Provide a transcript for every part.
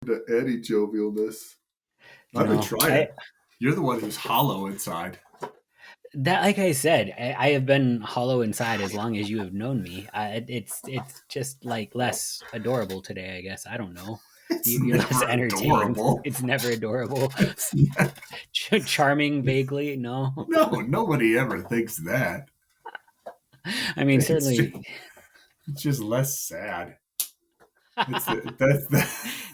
to any jovialness. I've been trying. You're the one who's hollow inside. That, like I said, I have been hollow inside as long as you have known me. It's just like less adorable today, I guess. I don't know. You're less entertained. Adorable. It's never adorable. Charming, vaguely. No, nobody ever thinks that. I mean, certainly. It's just less sad.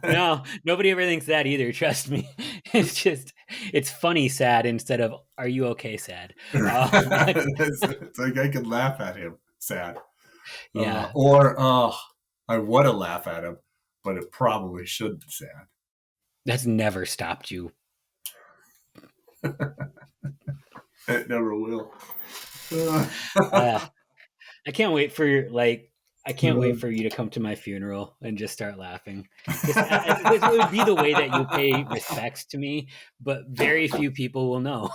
No, nobody ever thinks that either. Trust me. It's funny sad instead of "Are you okay?" sad. It's like I can laugh at him sad. Yeah. Or I want to laugh at him, but it probably shouldn't be sad. That's never stopped you. It never will. I can't wait for I can't wait for you to come to my funeral and just start laughing. It would be the way that you pay respects to me, but very few people will know.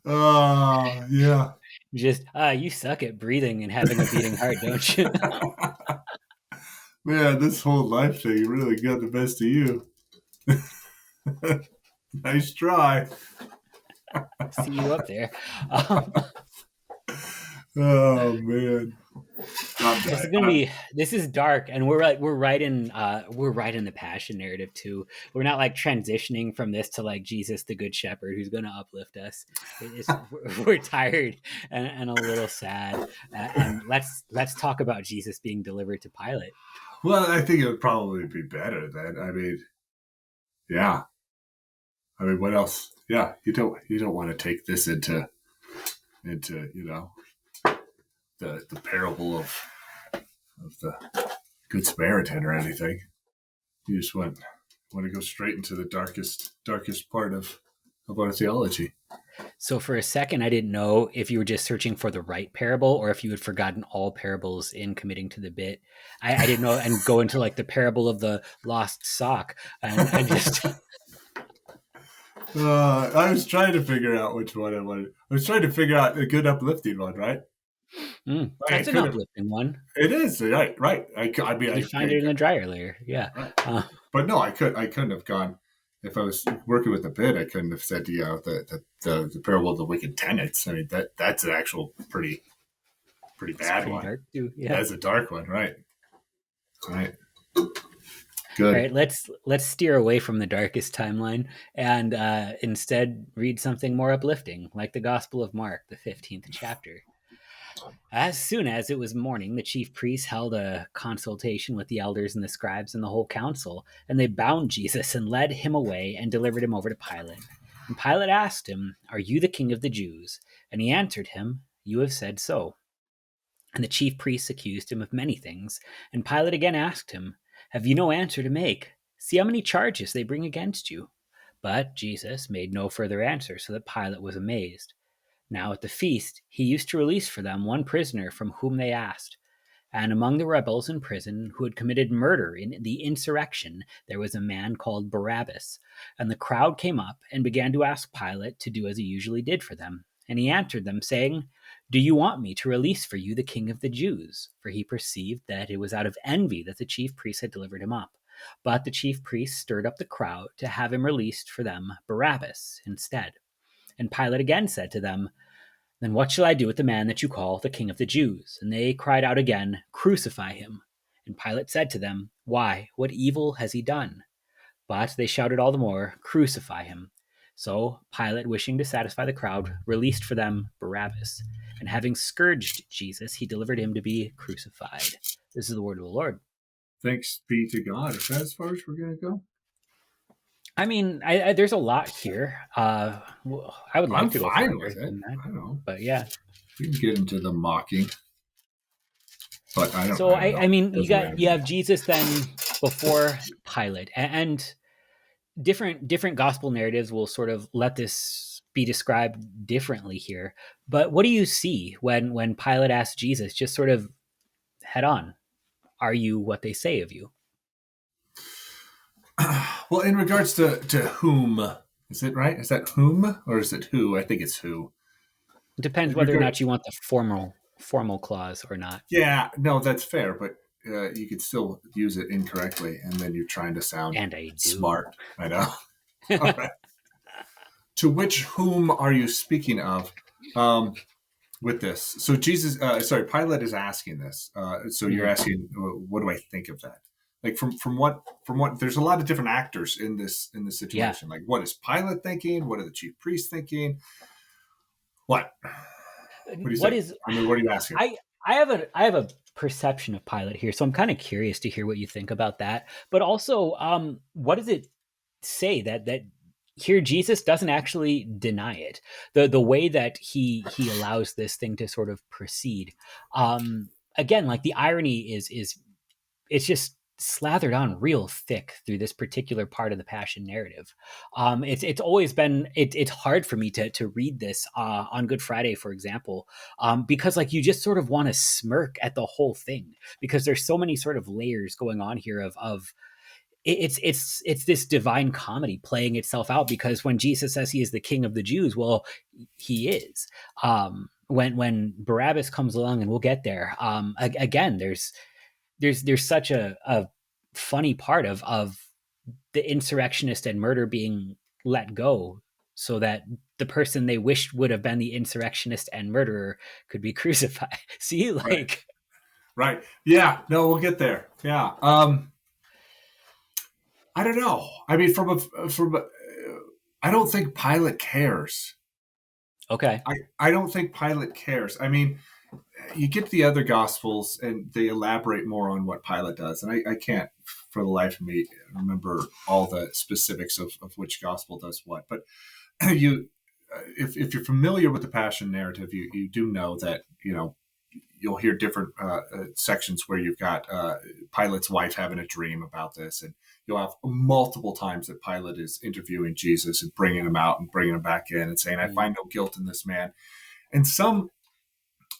Yeah. Just, you suck at breathing and having a beating heart, don't you? Man, this whole life thing really got the best of you. Nice try. See you up there. Oh man, this is dark, and we're right in the passion narrative too. We're not like transitioning from this to like Jesus the Good Shepherd who's going to uplift us. We're tired and a little sad, and let's talk about Jesus being delivered to Pilate. Well, I think it would probably be better then. I mean, yeah. I mean, what else? Yeah, you don't want to take this into the parable of the Good Samaritan or anything. You just want to go straight into the darkest part of our theology. So for a second, I didn't know if you were just searching for the right parable or if you had forgotten all parables in committing to the bit. I didn't know, and go into like the parable of the lost sock, and just. I was trying to figure out which one I wanted. I was trying to figure out a good uplifting one, right? That's an uplifting one. It is, right. I mean, you find it in the dryer layer, yeah. Right. But no, I couldn't have gone. If I was working with the bit, I couldn't have said, the parable of the wicked tenants. I mean, that's an actual pretty bad one. Dark too, yeah. That's a dark one, right? Right. Good. All right, let's steer away from the darkest timeline and instead read something more uplifting, like the Gospel of Mark, the 15th chapter. As soon as it was morning, the chief priests held a consultation with the elders and the scribes and the whole council, and they bound Jesus and led him away and delivered him over to Pilate. And Pilate asked him, "Are you the king of the Jews?" And he answered him, "You have said so." And the chief priests accused him of many things. And Pilate again asked him, "Have you no answer to make? See how many charges they bring against you." But Jesus made no further answer, so that Pilate was amazed. Now at the feast, he used to release for them one prisoner from whom they asked. And among the rebels in prison who had committed murder in the insurrection, there was a man called Barabbas. And the crowd came up and began to ask Pilate to do as he usually did for them. And he answered them, saying, "Do you want me to release for you the king of the Jews?" For he perceived that it was out of envy that the chief priests had delivered him up. But the chief priests stirred up the crowd to have him released for them Barabbas instead. And Pilate again said to them, "Then what shall I do with the man that you call the king of the Jews?" And they cried out again, "Crucify him." And Pilate said to them, "Why, what evil has he done?" But they shouted all the more, "Crucify him." So Pilate, wishing to satisfy the crowd, released for them Barabbas. And having scourged Jesus, he delivered him to be crucified. This is the word of the Lord. Thanks be to God. Is that as far as we're going to go? I mean, there's a lot here. I would like to go fine with it. I don't know. But yeah. We can get into the mocking. But I don't So, I mean, you have Jesus then before Pilate. And different gospel narratives will sort of let this be described differently here. But what do you see when Pilate asks Jesus, just sort of head on, "Are you what they say of you?" Well, in regards to whom, is it right? Is that whom or is it who? I think it's who. It depends whether or not you want the formal clause or not. Yeah, no, that's fair. But you could still use it incorrectly, and then you're trying to sound And I do. smart. I know. All right. To which whom are you speaking of with this? So Pilate is asking this. So you're Mhm. asking, what do I think of that? Like from what? There's a lot of different actors in this Yeah. situation. Like, what is Pilate thinking? What are the chief priests thinking? What? What do you What say? is I mean, what are you asking? I have a perception of Pilate here, so I'm kind of curious to hear what you think about that. But also, what does it say that here Jesus doesn't actually deny it? The way that he allows this thing to sort of proceed. Again, like the irony is it's just slathered on real thick through this particular part of the passion narrative. It's always been it's hard for me to read this on Good Friday, for example, because like you just sort of want to smirk at the whole thing because there's so many sort of layers going on here of it's this divine comedy playing itself out because when Jesus says he is the king of the Jews, well, he is. When Barabbas comes along, and we'll get there. Again, there's such a funny part of the insurrectionist and murder being let go so that the person they wished would have been the insurrectionist and murderer could be crucified. See, Right. like, Right. Yeah. No, we'll get there. Yeah. I don't know. I mean, I don't think Pilate cares. okay, I don't think Pilate cares. I mean, you get the other gospels and they elaborate more on what Pilate does. And I can't for the life of me remember all the specifics of which gospel does what. But you, if you're familiar with the Passion narrative, you do know that, you'll hear different sections where you've got Pilate's wife having a dream about this. And you'll have multiple times that Pilate is interviewing Jesus and bringing him out and bringing him back in and saying, I mm, find no guilt in this man. And some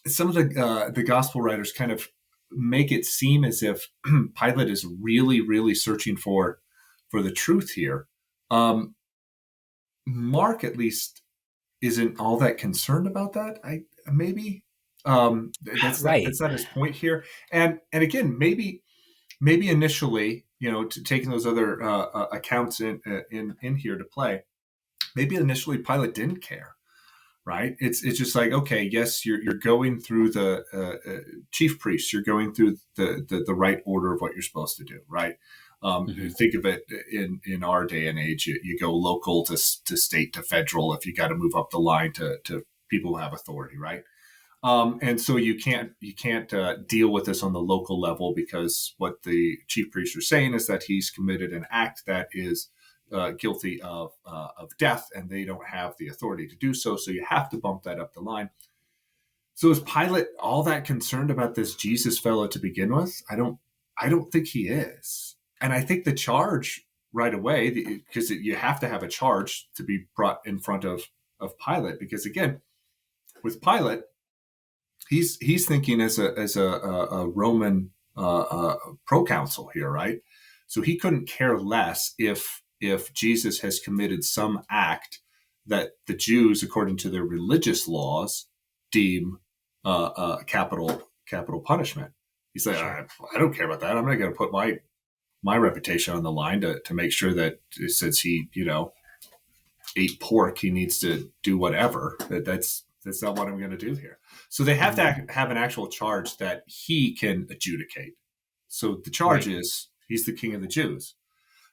of the gospel writers kind of make it seem as if Pilate is really, really searching for the truth here. Mark, at least, isn't all that concerned about that. I maybe right, that's not his point here. And again, maybe initially, taking those other accounts in here to play, maybe initially Pilate didn't care, right? It's just like, okay, yes, you're going through the chief priests, you're going through the right order of what you're supposed to do, right? hmm Think of it in our day and age, you go local to state to federal if you got to move up the line to people who have authority, right? And so you can't deal with this on the local level because what the chief priests are saying is that he's committed an act that is guilty of death, and they don't have the authority to do so. So you have to bump that up the line. So is Pilate all that concerned about this Jesus fellow to begin with? I don't think he is, and I think the charge right away, because you have to have a charge to be brought in front of Pilate, because again, with Pilate, he's thinking as a Roman proconsul here, right? So he couldn't care less if Jesus has committed some act that the Jews, according to their religious laws, deem capital punishment. He's like, sure, I don't care about that. I'm not going to put my reputation on the line to make sure that since he ate pork, he needs to do whatever. That's not what I'm going to do here. So they have hmm to have an actual charge that he can adjudicate. So the charge right, is he's the king of the Jews.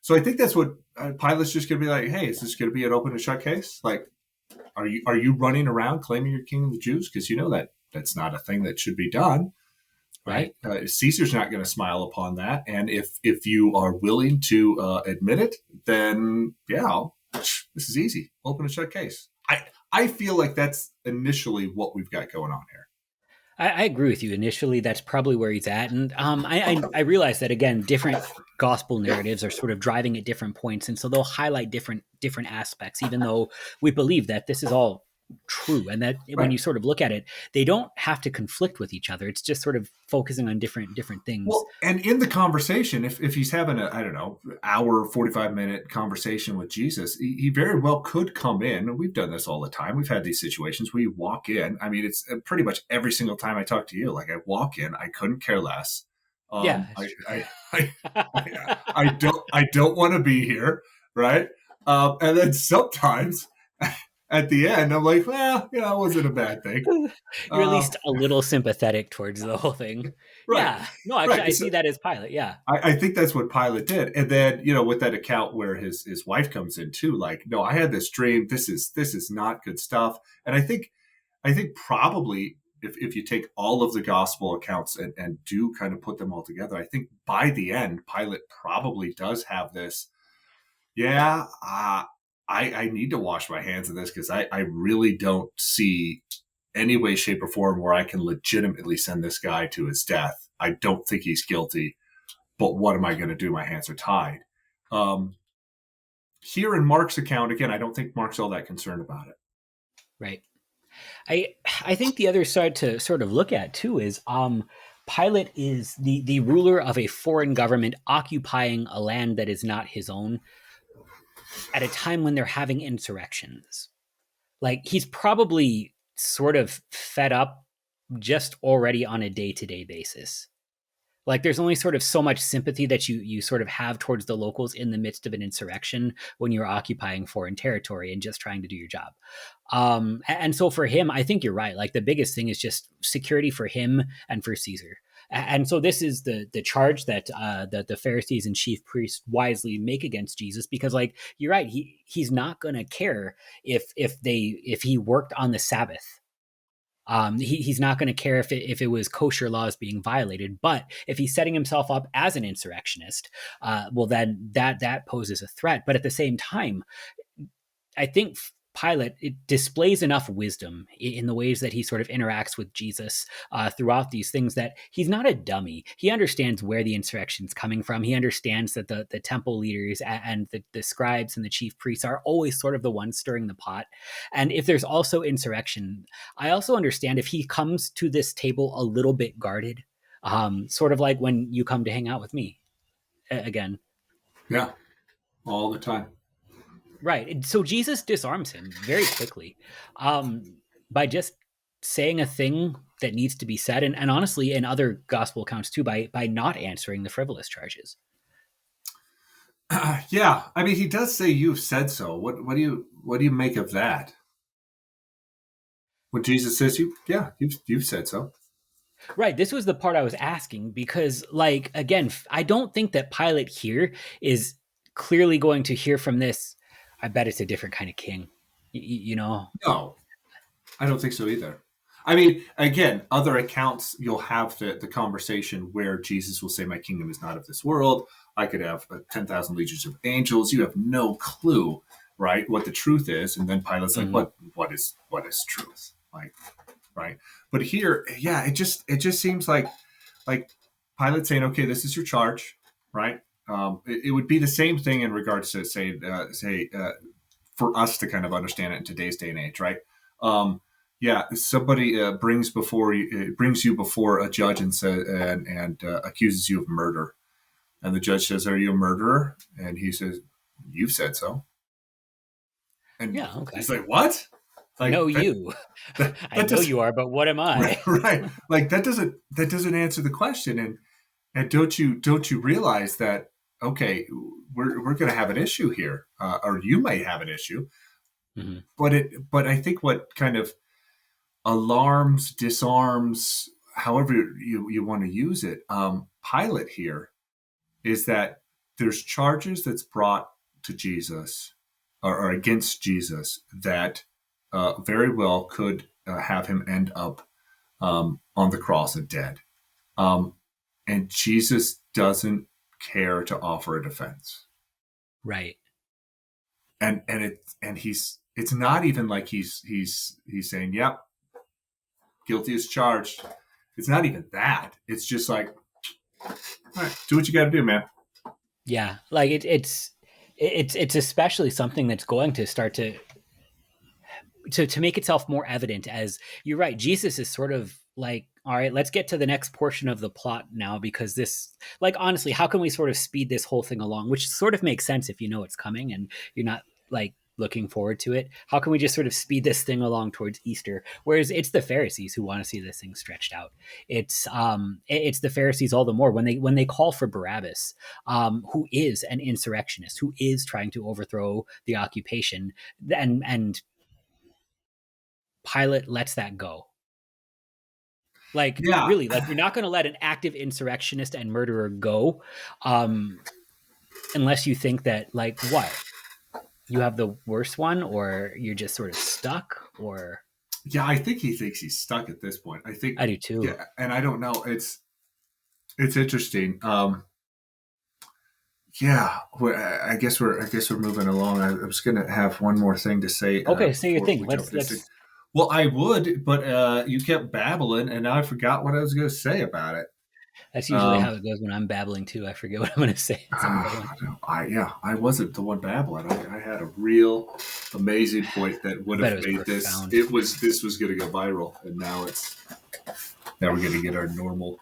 So I think that's what Pilate's just going to be like. Hey, is this going to be an open and shut case? Like, are you running around claiming you're king of the Jews? Because you know that that's not a thing that should be done, right? right. Caesar's not going to smile upon that. And if you are willing to admit it, then yeah, this is easy, open and shut case. I feel like that's initially what we've got going on here. I agree with you. Initially, that's probably where he's at, and I realize that again, different gospel narratives are sort of driving at different points, and so they'll highlight different aspects, even though we believe that this is all true, and that when Right. you sort of look at it, they don't have to conflict with each other. It's just sort of focusing on different things. Well, and in the conversation, if he's having a, I don't know, hour, 45-minute conversation with Jesus, he very well could come in. We've done this all the time. We've had these situations where you walk in. I mean, it's pretty much every single time I talk to you. Like I walk in, I couldn't care less. Um, Yeah. I, I, I, I don't want to be here, right? And then sometimes at the end, I'm like, well, you know, it wasn't a bad thing. You're at Uh, least a little sympathetic towards the whole thing. right, Yeah. No, actually, right. I So see that as Pilate. Yeah. I think that's what Pilate did. And then, you know, with that account where his wife comes in too, like, no, I had this dream. This is not good stuff. And I think probably if you take all of the gospel accounts and do kind of put them all together, I think by the end, Pilate probably does have this. Yeah, I need to wash my hands of this because I really don't see any way, shape, or form where I can legitimately send this guy to his death. I don't think he's guilty, but what am I going to do? My hands are tied. Um, Here in Mark's account, again, I don't think Mark's all that concerned about it. Right. I think the other side to sort of look at too is Pilate is the ruler of a foreign government occupying a land that is not his own at a time when they're having insurrections. Like he's probably sort of fed up just already on a day-to-day basis. Like there's only sort of so much sympathy that you sort of have towards the locals in the midst of an insurrection when you're occupying foreign territory and just trying to do your job. And so for him, I think you're right. Like the biggest thing is just security for him and for Caesar. And so this is the charge that the Pharisees and chief priests wisely make against Jesus, because like you're right, he's not going to care if he worked on the Sabbath. He's not going to care if it was kosher laws being violated, but if he's setting himself up as an insurrectionist, well, then that poses a threat. But at the same time, I think Pilate it displays enough wisdom in the ways that he sort of interacts with Jesus throughout these things that he's not a dummy. He understands where the insurrection's coming from. He understands that the temple leaders and the scribes and the chief priests are always sort of the ones stirring the pot. And if there's also insurrection, I also understand if he comes to this table a little bit guarded, sort of like when you come to hang out with me again. Yeah, all the time. Right. So Jesus disarms him very quickly by just saying a thing that needs to be said. And honestly, in other gospel accounts too, by not answering the frivolous charges. Yeah, I mean, he does say you've said so. What do you make of that? When Jesus says you've said so. Right. This was the part I was asking because, like, again, I don't think that Pilate here is clearly going to hear from this. I bet it's a different kind of king, you know? No, I don't think so either. I mean, again, other accounts you'll have the conversation where Jesus will say, "My kingdom is not of this world. I could have 10,000 legions of angels." You have no clue, right, what the truth is, and then Pilate's like, Mm-hmm. "What is truth?" Like, right? But here, yeah, it just seems like Pilate saying, "Okay, this is your charge," right? It would be the same thing in regards to say for us to kind of understand it in today's day and age, right? Yeah, somebody brings you before a judge and says and accuses you of murder, and the judge says, "Are you a murderer?" And he says, "You've said so." And Yeah. Okay. he's like, "What?" No, Like that you. that, I that know just you are, but what am I? right. Like that doesn't answer the question. And don't you realize that okay, we're going to have an issue here, or you might have an issue. Mm-hmm. But I think what kind of alarms, disarms, however you want to use it, Pilate here is that there's charges that's brought to Jesus or against Jesus that very well could have him end up on the cross and dead. Um, and Jesus doesn't care to offer a defense. Right. And he's it's not even like he's saying, "Yep, guilty as charged." It's not even that. It's just like, all right, do what you got to do, man. Yeah. Like it's especially something that's going to start to make itself more evident as you're right. Jesus is sort of like, all right, let's get to the next portion of the plot now because this, like, honestly, how can we sort of speed this whole thing along? Which sort of makes sense if you know it's coming and you're not like looking forward to it. How can we just sort of speed this thing along towards Easter? Whereas it's the Pharisees who want to see this thing stretched out. It's the Pharisees all the more when they call for Barabbas, who is an insurrectionist, who is trying to overthrow the occupation, and Pilate lets that go. Like, Yeah. really, like, you're not going to let an active insurrectionist and murderer go, unless you think that, like, what? You have the worst one, or you're just sort of stuck, or... Yeah, I think he thinks he's stuck at this point. I do too. Yeah, and I don't know. It's interesting. Yeah, I guess we're moving along. I was going to have one more thing to say. Okay, say your thing. Let's. Well, I would, but you kept babbling, and now I forgot what I was going to say about it. That's usually how it goes when I'm babbling too. I forget what I'm going to say. I wasn't the one babbling. I had a real amazing point that would have made profound. This was going to go viral, and now we're going to get our normal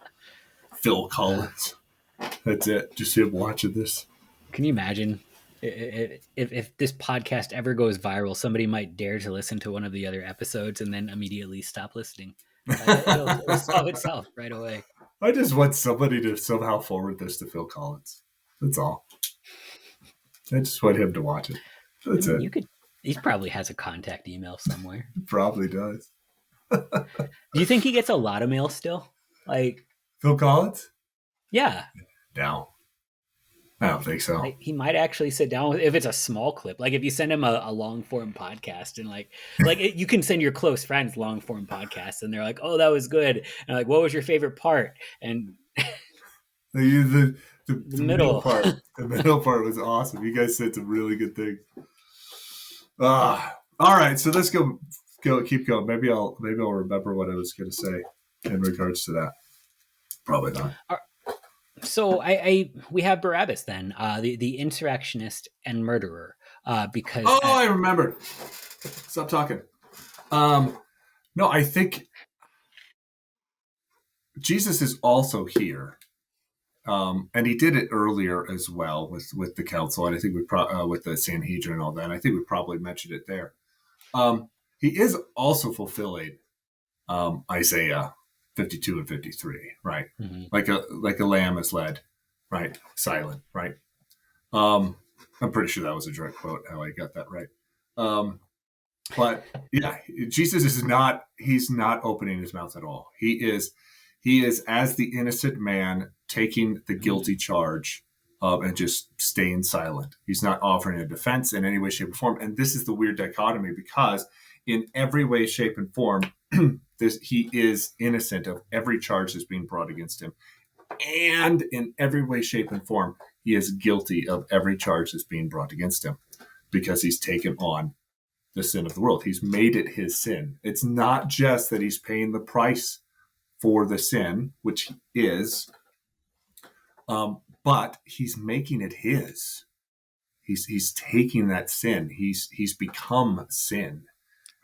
Phil Collins. That's it. Just him watching this. Can you imagine if this podcast ever goes viral? Somebody might dare to listen to one of the other episodes and then immediately stop listening. It'll solve itself right away. I just want somebody to somehow forward this to Phil Collins. That's all. I just want him to watch it. That's it. He probably has a contact email somewhere. He probably does. Do you think he gets a lot of mail still? Like Phil Collins? Yeah. No. I don't think so. Like, he might actually sit down if it's a small clip. Like if you send him a long form podcast and like you can send your close friends long form podcasts and they're like, oh, that was good. And like, what was your favorite part? And the middle part. The middle part was awesome. You guys said some really good things. All right, so let's keep going. Maybe I'll remember what I was going to say in regards to that. Probably not. So we have Barabbas then, the insurrectionist and murderer, because I remembered. Stop talking. No, I think Jesus is also here, and he did it earlier as well with the council, and I think with the Sanhedrin and all that. And I think we probably mentioned it there. He is also fulfilling Isaiah 52 and 53, right? Mm-hmm. Like a lamb is led, right? Silent, right? I'm pretty sure that was a direct quote, how I got that right. But yeah, Jesus he's not opening his mouth at all. He is as the innocent man taking the guilty charge and just staying silent. He's not offering a defense in any way, shape, or form. And this is the weird dichotomy, because in every way, shape, and form, he is innocent of every charge that's being brought against him. And in every way, shape, and form, he is guilty of every charge that's being brought against him, because he's taken on the sin of the world. He's made it his sin. It's not just that he's paying the price for the sin, which he is, but he's making it his. He's taking that sin. He's become sin.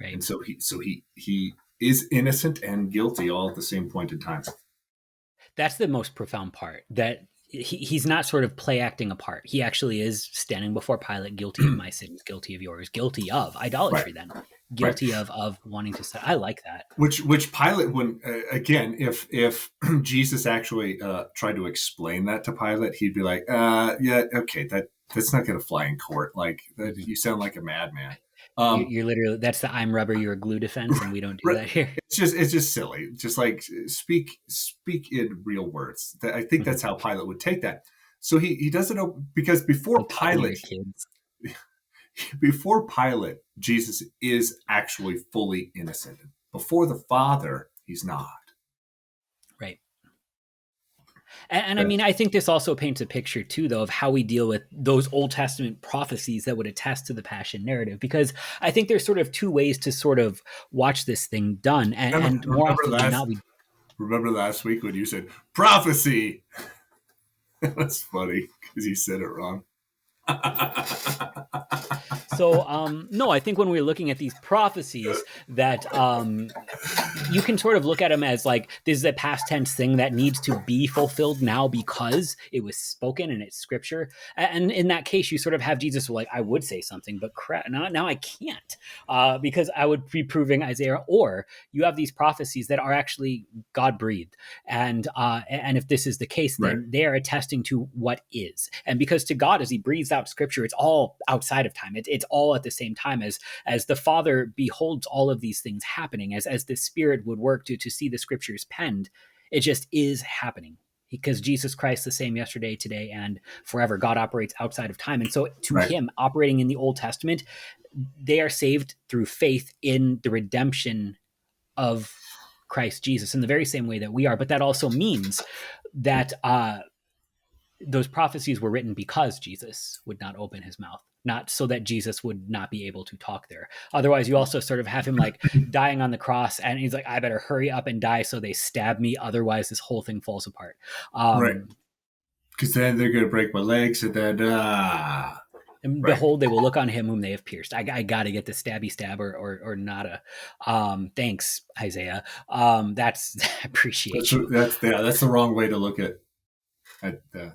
Right. And so he is innocent and guilty all at the same point in time. That's the most profound part, that he's not sort of play acting a part. He actually is standing before Pilate, guilty of my sins, guilty of yours, guilty of idolatry, right. Then guilty right. of wanting to say. I like that. Which Pilate, when again, if Jesus actually tried to explain that to Pilate, he'd be like, yeah, okay, that's not going to fly in court. Like you sound like a madman. You're literally, that's the I'm rubber, you're glue defense, and we don't do that here. It's just silly. Just like speak in real words. I think that's how Pilate would take that. So he doesn't know, because before Pilate, Jesus is actually fully innocent. Before the Father, he's not. Right. And I mean, I think this also paints a picture, too, though, of how we deal with those Old Testament prophecies that would attest to the Passion narrative, because I think there's sort of two ways to sort of watch this thing done. And more often than not, remember last week when you said prophecy? That's funny because you said it wrong. So, no, I think when we're looking at these prophecies, that you can sort of look at them as like this is a past tense thing that needs to be fulfilled now because it was spoken and it's scripture. And in that case, you sort of have Jesus like, I would say something, but crap, now I can't because I would be proving Isaiah. Or you have these prophecies that are actually God breathed, and if this is the case, then Right. they are attesting to what is. And because to God, as He breathes out Scripture, it's all outside of time. It's all at the same time as the Father beholds all of these things happening, as the Spirit would work to see the Scriptures penned. It just is happening because Jesus Christ the same yesterday, today, and forever. God operates outside of time, and so to Right. Him operating in the Old Testament, they are saved through faith in the redemption of Christ Jesus in the very same way that we are. But that also means that those prophecies were written because Jesus would not open his mouth, not so that Jesus would not be able to talk there. Otherwise, you also sort of have him like dying on the cross, and he's like, I better hurry up and die so they stab me. Otherwise, this whole thing falls apart. Right. Because then they're going to break my legs, and then And right. behold, they will look on him whom they have pierced. I got to get the stabby stab or nada. Thanks, Isaiah. That's I appreciate you. That's the wrong way to look at the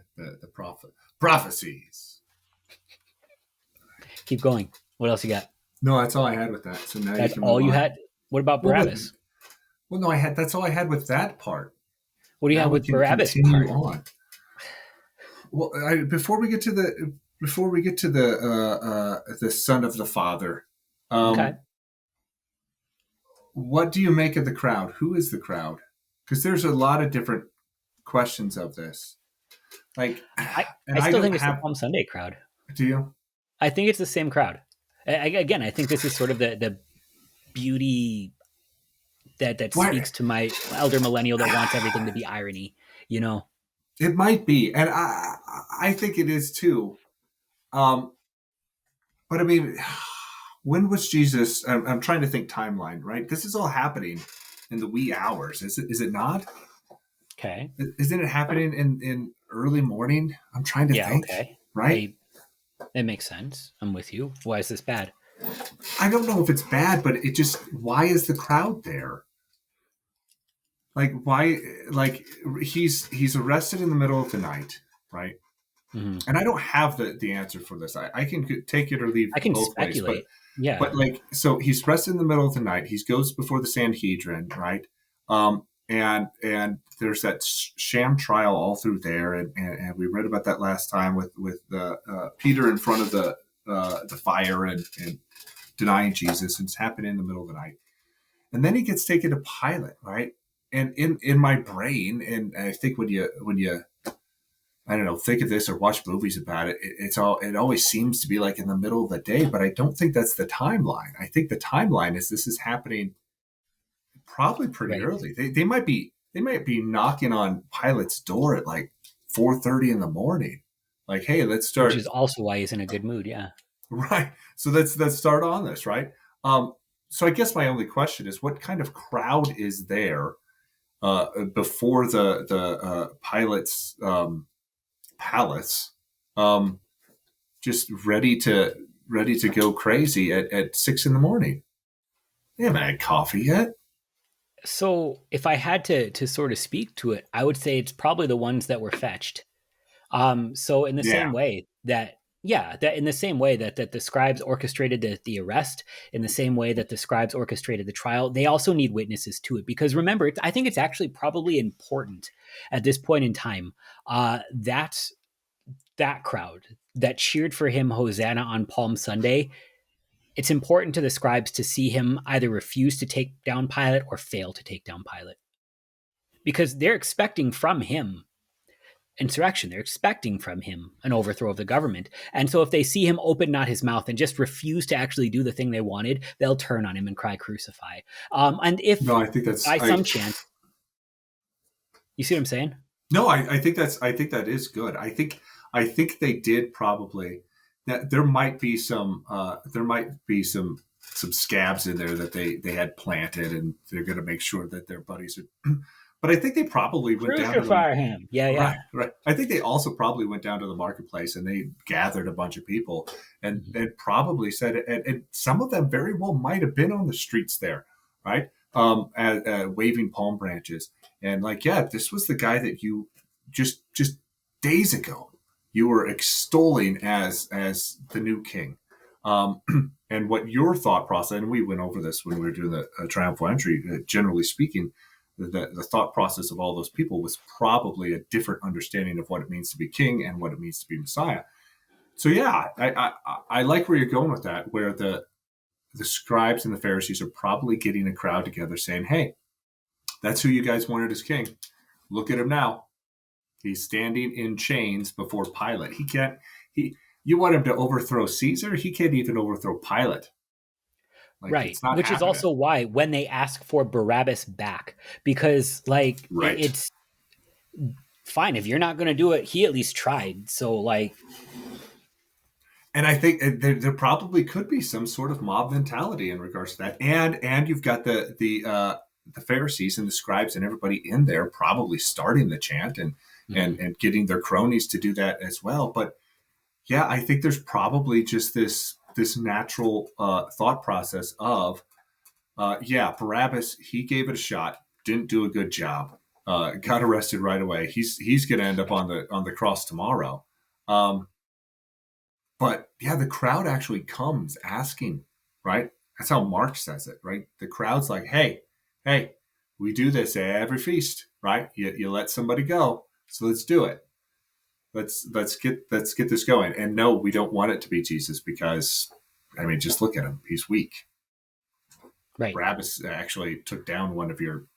prophecies. Keep going. What else you got? No, that's all I had with that. So now That's you can all move you on. had? What about Barabbas? Well, no, that's all I had with that part. What do you Now have we with can Barabbas continue part? on. Well, before we get to the son of the father, Okay. what do you make of the crowd? Who is the crowd? Because there's a lot of different questions of this. Like, I and I still don't think it's the have. Palm Sunday crowd. Do you? I think it's the same crowd. Again, I think this is sort of the beauty that What? speaks to my elder millennial that wants everything to be irony. You know, It might be, and I think it is too. But I mean, when was Jesus? I'm trying to think timeline. Right, this is all happening in the wee hours. Is it? Is it not? okay, Isn't it happening in early morning? I'm trying to yeah, think. okay, Right. it makes sense. I'm with you. Why is this bad? I don't know if it's bad, but it just why is the crowd there? Like why? Like he's arrested in the middle of the night, right? Mm-hmm. And I don't have the answer for this. I can take it or leave I can both ways, speculate. Yeah. but like so he's arrested in the middle of the night. He goes before the Sanhedrin, right? And there's that sham trial all through there, and we read about that last time with Peter in front of the fire and denying Jesus, and it's happening in the middle of the night. And then he gets taken to Pilate, right? And in my brain, and I think when you I don't know, think of this or watch movies about it, it always seems to be like in the middle of the day, but I don't think that's the timeline. I think the timeline is this is happening probably pretty Right. early. They might be knocking on Pilate's door at like 4:30 in the morning. Like, hey, let's Which start. is also why he's in a good mood. Yeah. Right. So let's start on this, right? So I guess my only question is, what kind of crowd is there before the Pilate's palace, just ready to go crazy at 6 in the morning? They haven't had coffee yet. So if I had to sort of speak to it, I would say it's probably the ones that were fetched. So in the Yeah. same way that, yeah, that in the same way that the scribes orchestrated the arrest, in the same way that the scribes orchestrated the trial, they also need witnesses to it. Because remember, I think it's actually probably important at this point in time that crowd that cheered for him Hosanna on Palm Sunday. It's important to the scribes to see him either refuse to take down Pilate or fail to take down Pilate, because they're expecting from him insurrection. They're expecting from him an overthrow of the government. And so if they see him open not his mouth and just refuse to actually do the thing they wanted, they'll turn on him and cry, crucify. And if No, I think that's by some chance, you see what I'm saying? no, I think that is good. I think they did probably that there might be some scabs in there that they had planted, and they're going to make sure that their buddies are. But I think they probably went down to the Crucify him. Yeah, yeah. right, right. I think they also probably went down to the marketplace and they gathered a bunch of people and Mhm. they probably said, and some of them very well might have been on the streets there, right? Waving palm branches and like, yeah, this was the guy that you just days ago you were extolling as the new king. Um, and what your thought process, and we went over this when we were doing the triumphal entry, generally speaking, the thought process of all those people was probably a different understanding of what it means to be king and what it means to be Messiah. So yeah, I like where you're going with that, where the scribes and the Pharisees are probably getting a crowd together saying, "Hey, that's who you guys wanted as king. Look at him now. He's standing in chains before Pilate. He can't. He. You want him to overthrow Caesar? He can't even overthrow Pilate. Like Right. it's not Which is happening." also why when they ask for Barabbas back, because like Right. it's fine if you're not going to do it. He at least tried. So like, And I think there probably could be some sort of mob mentality in regards to that, and you've got the Pharisees and the scribes and everybody in there probably starting the chant and mhm. and getting their cronies to do that as well. But yeah, I think there's probably just this natural thought process of yeah, Barabbas, he gave it a shot, didn't do a good job, got arrested right away. He's going to end up on the cross tomorrow. Um, but yeah, the crowd actually comes asking, right? That's how Mark says it, right? The crowd's like, hey, we do this every feast, right? You let somebody go, so let's do it. Let's get this going. And no, we don't want it to be Jesus because, I mean, just look at him; he's weak. Right. Barabbas actually took down one of your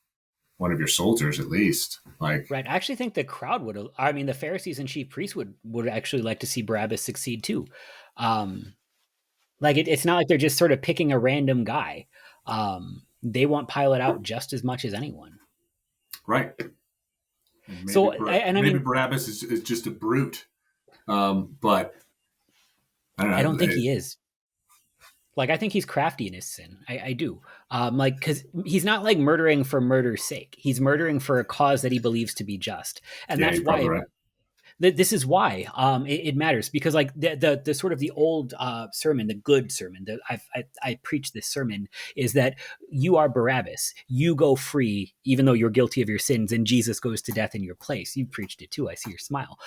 soldiers at least. Like, Right. I actually think the crowd would. I mean, the Pharisees and chief priests would actually like to see Barabbas succeed too. Um, like it's not like they're just sort of picking a random guy. They want Pilate out just as much as anyone. right? And So, and I maybe mean, Barabbas is just a brute, but I I don't don't think know. he is. Like I think he's crafty in his sin. I do. Like because he's not like murdering for murder's sake. He's murdering for a cause that he believes to be just, and Yeah, that's you're probably why right. this is why it matters because like the sort of the old sermon, the good sermon that I preach this sermon is that you are Barabbas, you go free even though you're guilty of your sins, and Jesus goes to death in your place. You preached it too. I see your smile.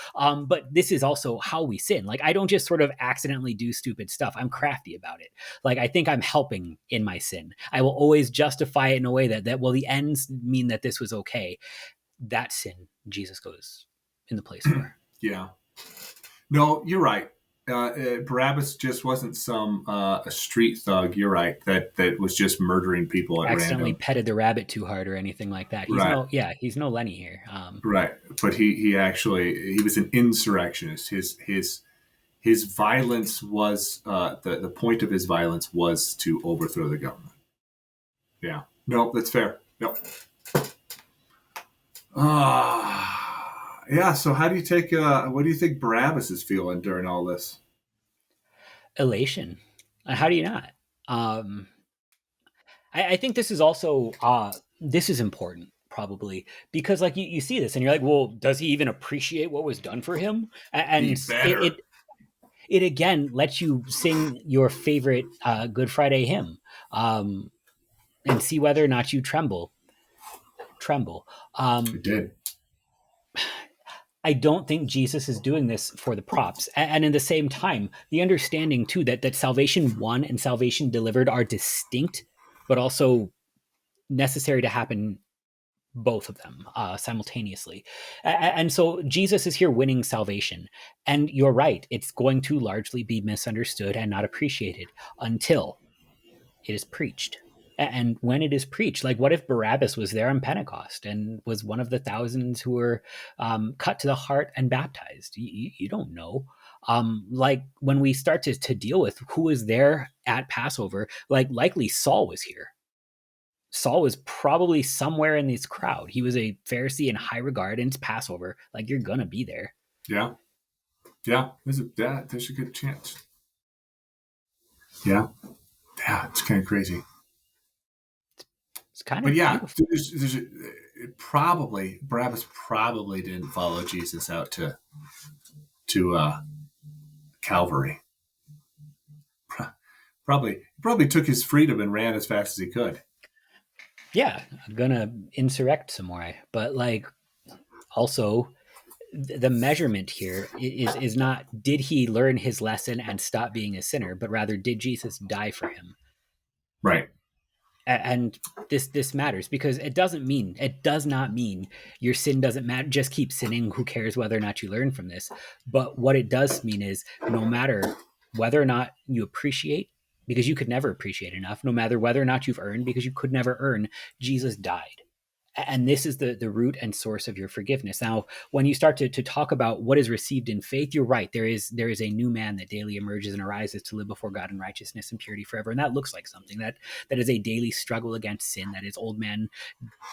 But this is also how we sin. Like I don't just sort of accidentally do stupid stuff. I'm crafty about it. Like I think I'm helping in my sin. I will always justify it in a way that well the ends mean that this was okay. That sin Jesus goes in the place for. Yeah. No, you're right. Barabbas just wasn't some a street thug. You're right. That was just murdering people at Accidentally random. petted the rabbit too hard or anything like that. Right. He's no Lenny here. Right. But he was an insurrectionist. His violence was the point of his violence was to overthrow the government. Yeah. No, that's fair. Yep. Yeah. So how do you take? What do you think Barabbas is feeling during all this? Elation. How do you not? Um, I think this is also this is important probably because like you see this and you're like, well, does he even appreciate what was done for him? He And better. it again lets you sing your favorite Good Friday hymn um, and see whether or not you tremble. He Um, did. I don't think Jesus is doing this for the props. And in the same time, the understanding too that salvation won and salvation delivered are distinct, but also necessary to happen both of them simultaneously. And so Jesus is here winning salvation. And you're right, it's going to largely be misunderstood and not appreciated until it is preached. And when it is preached, like what if Barabbas was there on Pentecost and was one of the thousands who were cut to the heart and baptized? You don't know. Like when we start to deal with who was there at Passover, like likely Saul was here. Saul was probably somewhere in this crowd. He was a Pharisee in high regard, and it's Passover. Like you're gonna be there. Yeah. Yeah. There's a good chance. Yeah. Yeah. It's kind of crazy. It's kind But of yeah, beautiful. probably Barabbas probably didn't follow Jesus out to Calvary. Probably took his freedom and ran as fast as he could. Yeah, I'm gonna insurrect some more, but like also the measurement here is not did he learn his lesson and stop being a sinner, but rather did Jesus die for him? Right. And this matters because it does not mean your sin doesn't matter. Just keep sinning. Who cares whether or not you learn from this? But what it does mean is no matter whether or not you appreciate, because you could never appreciate enough, no matter whether or not you've earned, because you could never earn, Jesus died. And this is the root and source of your forgiveness. Now, when you start to talk about what is received in faith, you're right. There is a new man that daily emerges and arises to live before God in righteousness and purity forever. And that looks like something that is a daily struggle against sin. That is old man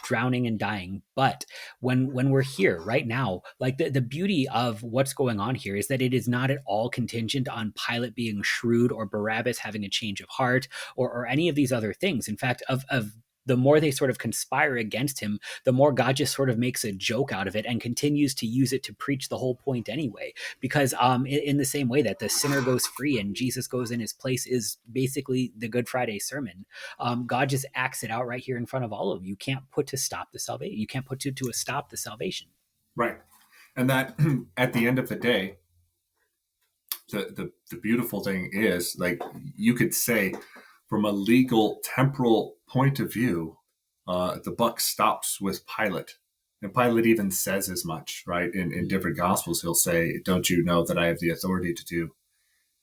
drowning and dying. But when we're here right now, like the beauty of what's going on here is that it is not at all contingent on Pilate being shrewd or Barabbas having a change of heart or any of these other things. In fact, of the more they sort of conspire against him, the more God just sort of makes a joke out of it and continues to use it to preach the whole point anyway. Because in the same way that the sinner goes free and Jesus goes in his place is basically the Good Friday sermon, God just acts it out right here in front of all of you. You can't put to stop the salvation. You can't put to a stop the salvation. Right. And that at the end of the day, the beautiful thing is, like, you could say from a legal temporal point of view, the buck stops with Pilate. And Pilate even says as much, right? In different gospels, he'll say, don't you know that I have the authority to do?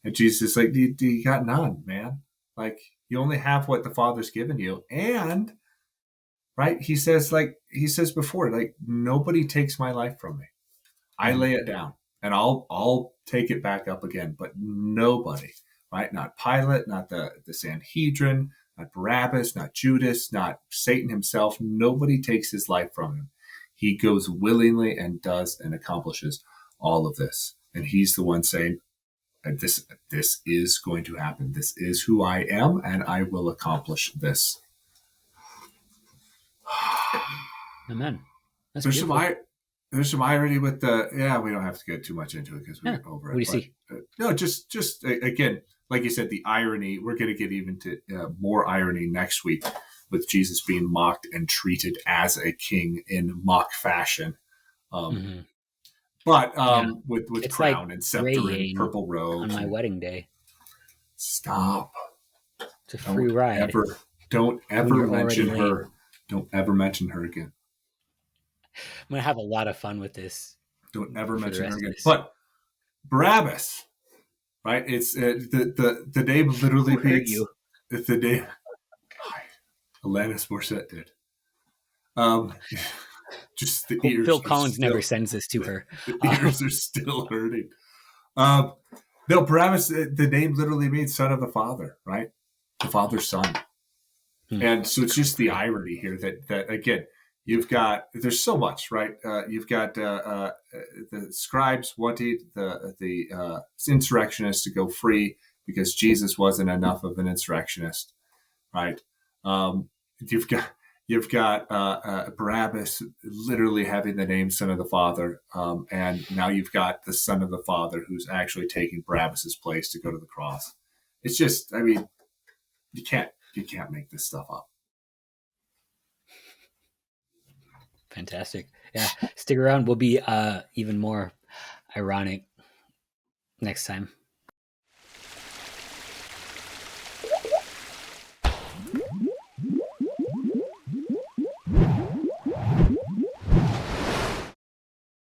And Jesus is like, you got none, man. Like, you only have what the Father's given you. And, right, he says before, like, nobody takes my life from me. I lay it down and I'll take it back up again, but nobody, right? Not Pilate, not the Sanhedrin, not Barabbas, not Judas, not Satan himself. Nobody takes his life from him. He goes willingly and does and accomplishes all of this. And he's the one saying, this is going to happen. This is who I am, and I will accomplish this. Amen. That's There's beautiful. there's some irony with the, yeah, we don't have to get too much into it because we're over What do it. you see? No, just again, like you said, the irony, we're going to get even to more irony next week with Jesus being mocked and treated as a king in mock fashion. But with It's crown like and scepter and Ray purple on robes. my wedding day. Stop. It's a free ride. Don't When ever you're already mention late. her. Don't ever mention her again. I'm gonna have a lot of fun with this. Don't ever for the mention her rest of again. this. But Barabbas, right? It's the name literally Who hurt means you? it's the name. Alanis Morissette did. Just the ears. Phil Collins never sends this to her. The ears are still hurting. No, Barabbas. The name literally means son of the Father, right? The Father's son. And so it's just the irony here that again, you've got, there's so much, right? You've got the scribes wanted the insurrectionists to go free because Jesus wasn't enough of an insurrectionist, right? You've got Barabbas literally having the name Son of the Father, and now you've got the Son of the Father who's actually taking Barabbas's place to go to the cross. It's just, I mean, you can't make this stuff up. Fantastic. Yeah, stick around. We'll be even more ironic next time.